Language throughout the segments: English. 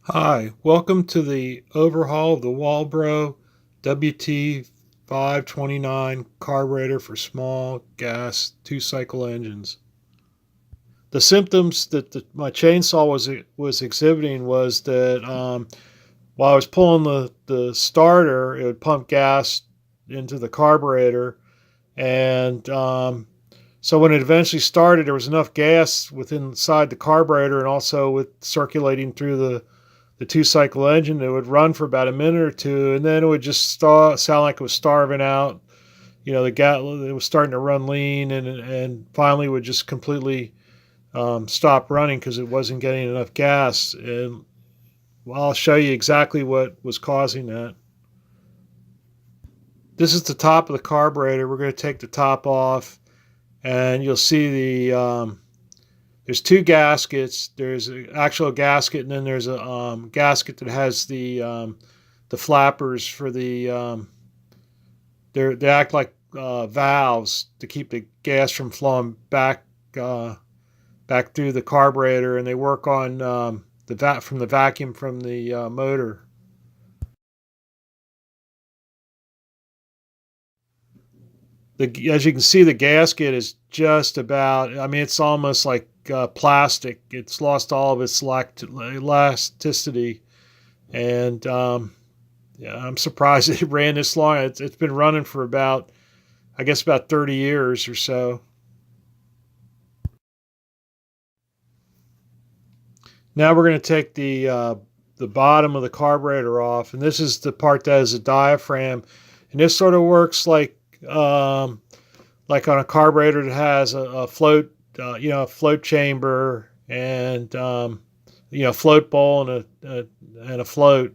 Hi, welcome to the overhaul of the Walbro WT529 carburetor for small gas two-cycle engines. The symptoms that my chainsaw was exhibiting was that while I was pulling the starter, it would pump gas into the carburetor, and so when it eventually started, there was enough gas within inside the carburetor and also with circulating through the two-cycle engine. It would run for about a minute or two, and then it would just sound like it was starving out. The gas, it was starting to run lean, and finally would just completely stop running because it wasn't getting enough gas. And well, I'll show you exactly what was causing that. This is the top of the carburetor. We're going to take the top off, and you'll see there's two gaskets. There's an actual gasket, and then there's a gasket that has the flappers for they act like valves to keep the gas from flowing back through the carburetor, and they work on the vacuum from the motor. As you can see, the gasket is just about, I mean, it's almost like plastic. It's lost all of its elasticity, and yeah, I'm surprised it ran this long. It's been running for about, I guess, about 30 years or so. Now we're going to take the bottom of the carburetor off, and this is the part that is a diaphragm, and this sort of works like on a carburetor that has a float, a float chamber, and float bowl and a float.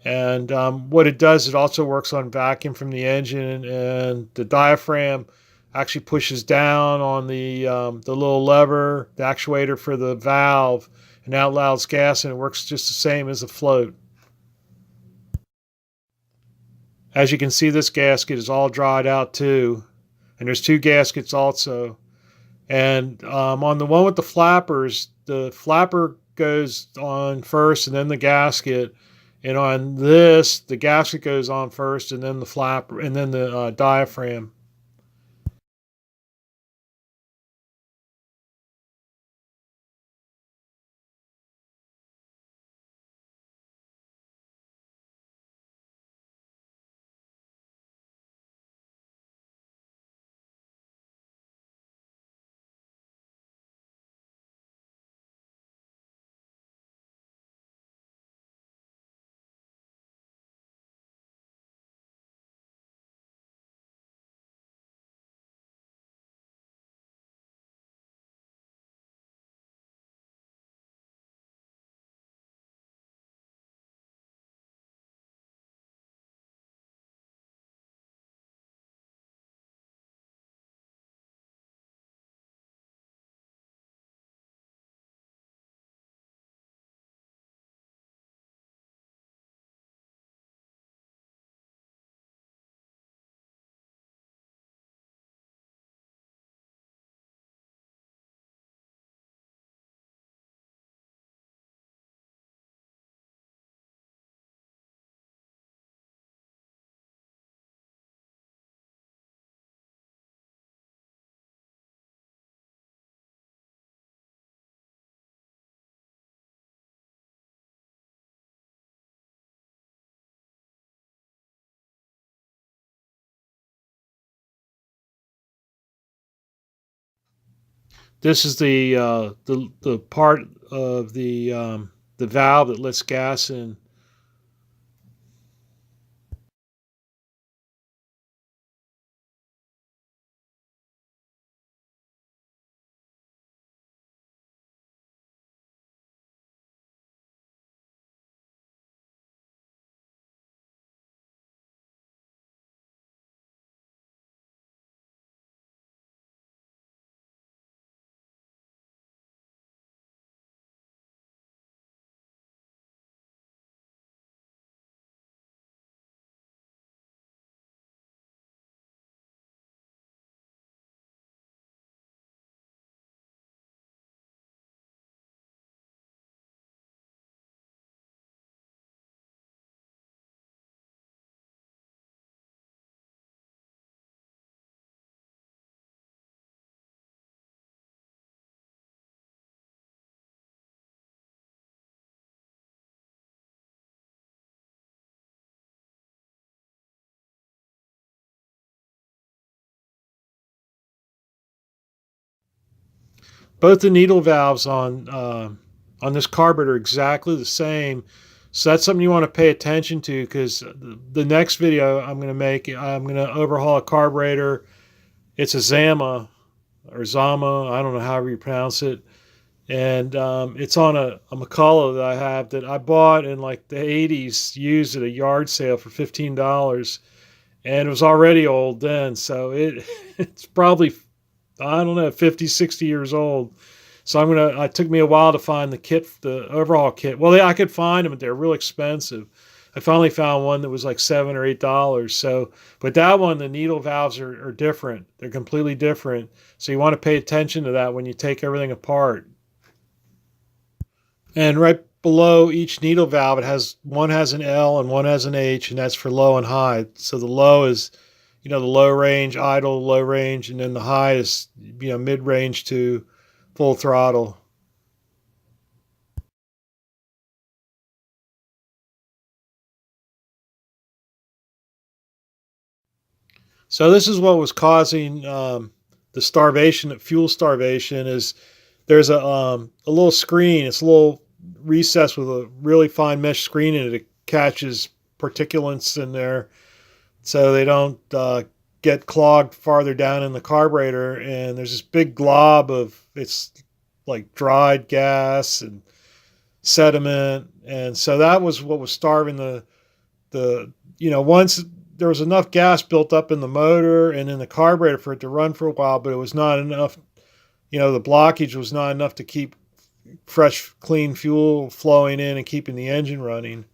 And what it does, it also works on vacuum from the engine, and the diaphragm actually pushes down on the little lever, the actuator for the valve, and that allows gas, and it works just the same as a float. As you can see, this gasket is all dried out too, and there's two gaskets also. And on the one with the flapper goes on first, and then the gasket. And on this, the gasket goes on first, and then the flapper, and then the diaphragm. This is the part of the valve that lets gas in. Both the needle valves on this carburetor are exactly the same. So that's something you want to pay attention to, because the next video I'm going to make, I'm going to overhaul a carburetor. It's a Zama or Zama, I don't know however you pronounce it, and it's on a McCullough that I have that I bought in like the 80s, used at a yard sale for $15, and it was already old then, so it's probably, I don't know, 50, 60 years old. So it took me a while to find the kit, the overhaul kit. Well, I could find them, but they're real expensive. I finally found one that was like $7 or $8. So, but that one, the needle valves are different. They're completely different. So you want to pay attention to that when you take everything apart. And right below each needle valve, it has one has an L and one has an H, and that's for low and high. So the low is, the low range, idle, low range, and then the high is, mid range to full throttle. So this is what was causing the starvation, fuel starvation. Is there's a little screen. It's a little recess with a really fine mesh screen in it. It catches particulates in there, so they don't get clogged farther down in the carburetor. And there's this big glob of, it's like dried gas and sediment, and so that was what was starving the once there was enough gas built up in the motor and in the carburetor for it to run for a while, but it was not enough. The blockage was not enough to keep fresh, clean fuel flowing in and keeping the engine running.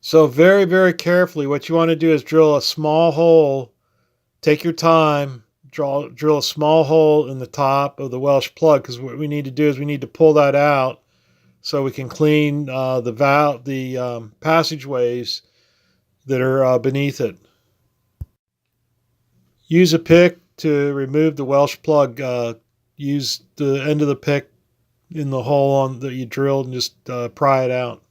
So very, very carefully, what you want to do is drill a small hole. Take your time. Drill a small hole in the top of the Welsh plug, because what we need to do is we need to pull that out so we can clean the passageways that are beneath it. Use a pick to remove the Welsh plug. Use the end of the pick in the hole that you drilled, and just pry it out.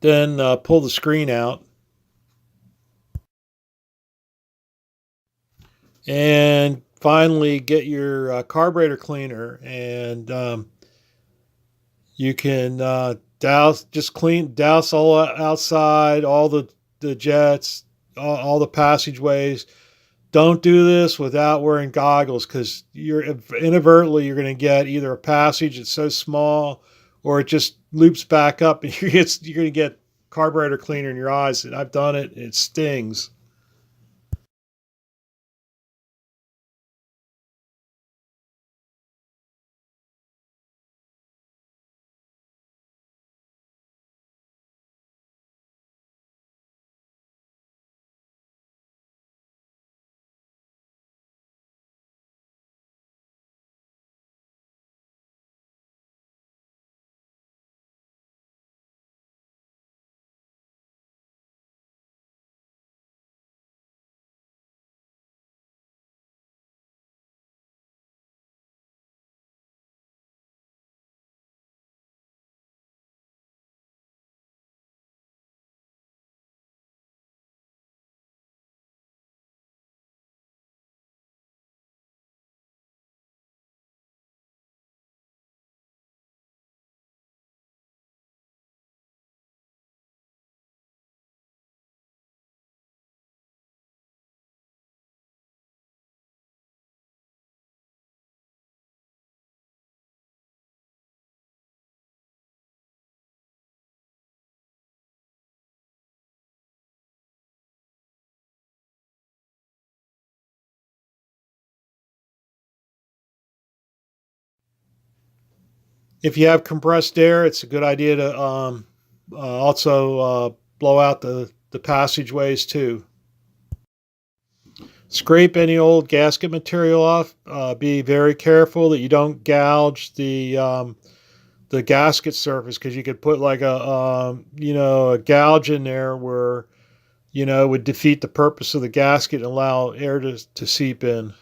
Then pull the screen out, and finally get your carburetor cleaner, and you can douse all outside, all the jets, all the passageways. Don't do this without wearing goggles, because inadvertently you're going to get either a passage that's so small, or it just loops back up and you're going to get carburetor cleaner in your eyes. And I've done it. It stings. If you have compressed air, it's a good idea to also blow out the passageways too. Scrape any old gasket material off. Be very careful that you don't gouge the gasket surface, because you could put like a gouge in there where it would defeat the purpose of the gasket and allow air to seep in.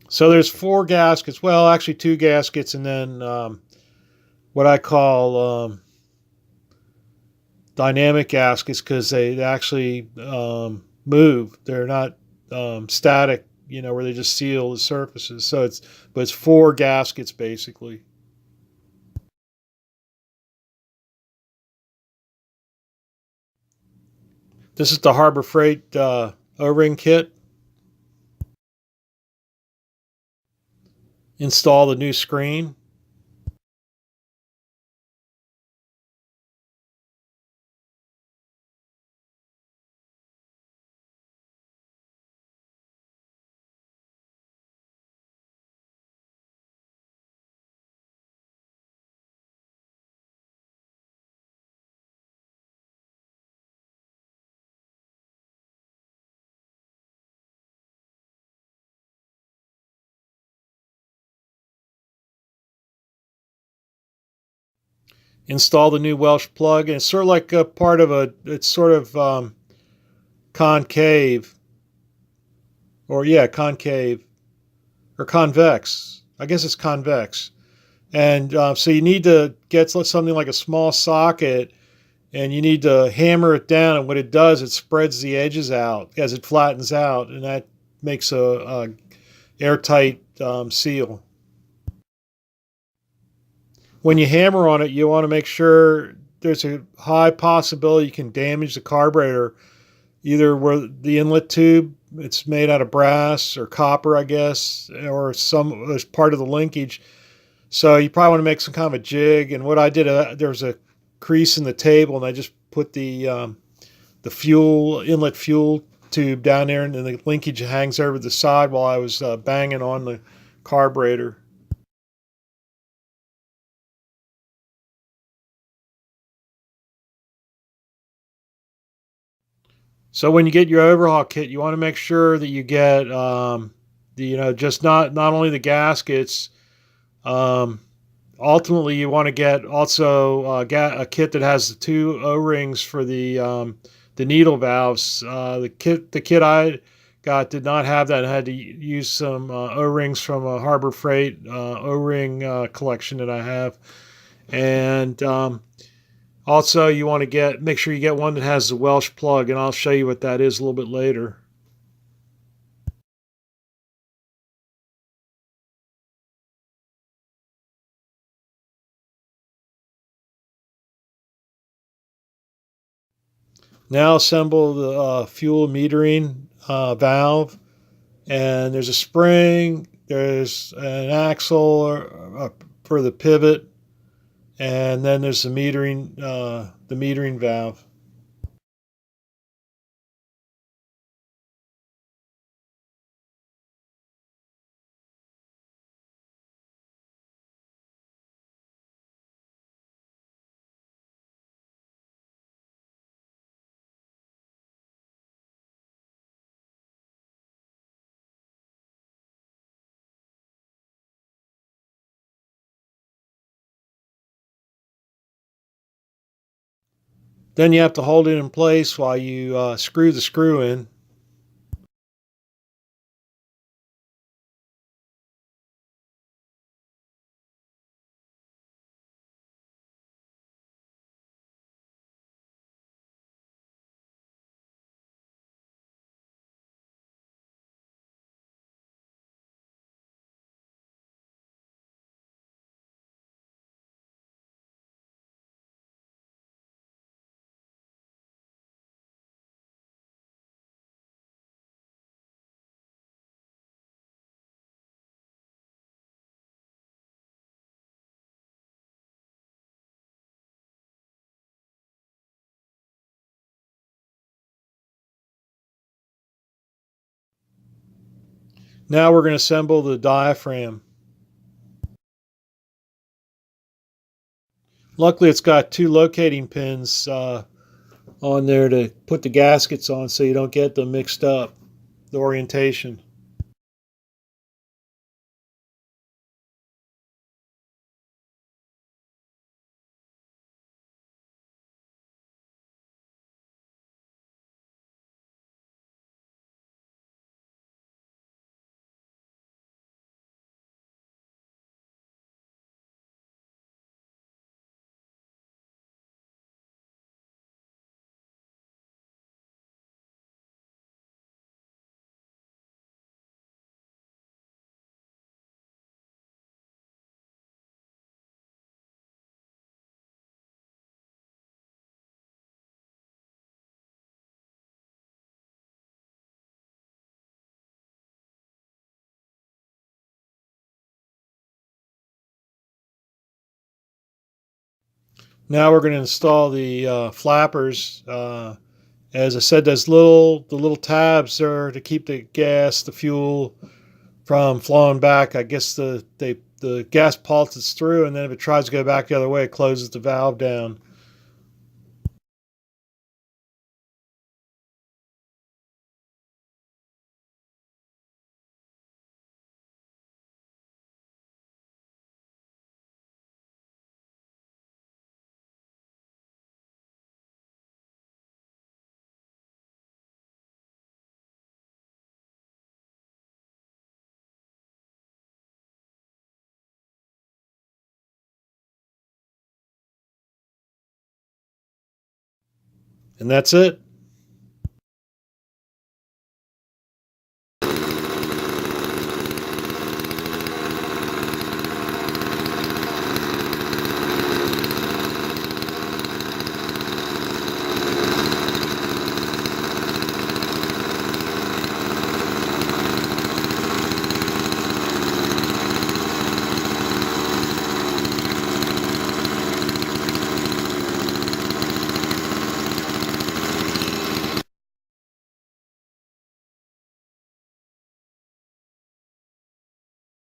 So there's four gaskets. Well, actually two gaskets, and then what I call dynamic gaskets, because they actually move. They're not static, where they just seal the surfaces. But it's four gaskets basically. This is the Harbor Freight O-ring kit. Install the new screen. Install the new Welsh plug, and it's sort of like a part of it's sort of concave, or yeah, concave or convex. I guess it's convex. And so you need to get something like a small socket, and you need to hammer it down. And what it does, it spreads the edges out as it flattens out, and that makes a airtight seal. When you hammer on it, you want to make sure there's a high possibility you can damage the carburetor, either where the inlet tube, it's made out of brass or copper, I guess, or some as part of the linkage. So you probably want to make some kind of a jig. And what I did, there was a crease in the table, and I just put the fuel inlet fuel tube down there, and then the linkage hangs over the side while I was banging on the carburetor. So when you get your overhaul kit, you want to make sure that you get just not only the gaskets. Um, Ultimately, you want to get also a kit that has the two O-rings for the needle valves. The kit I got did not have that. I had to use some O-rings from a Harbor Freight O-ring collection that I have, and also you want to make sure you get one that has the Welsh plug, and I'll show you what that is a little bit later. Now assemble the fuel metering valve, and there's a spring, there's an axle for the pivot, and then there's the metering valve. Then you have to hold it in place while you screw the screw in. Now we're going to assemble the diaphragm. Luckily it's got two locating pins on there to put the gaskets on so you don't get them mixed up, the orientation. Now we're going to install the flappers. As I said, the little tabs are to keep the gas, the fuel from flowing back. I guess the gas pulses through, and then if it tries to go back the other way, it closes the valve down. And that's it.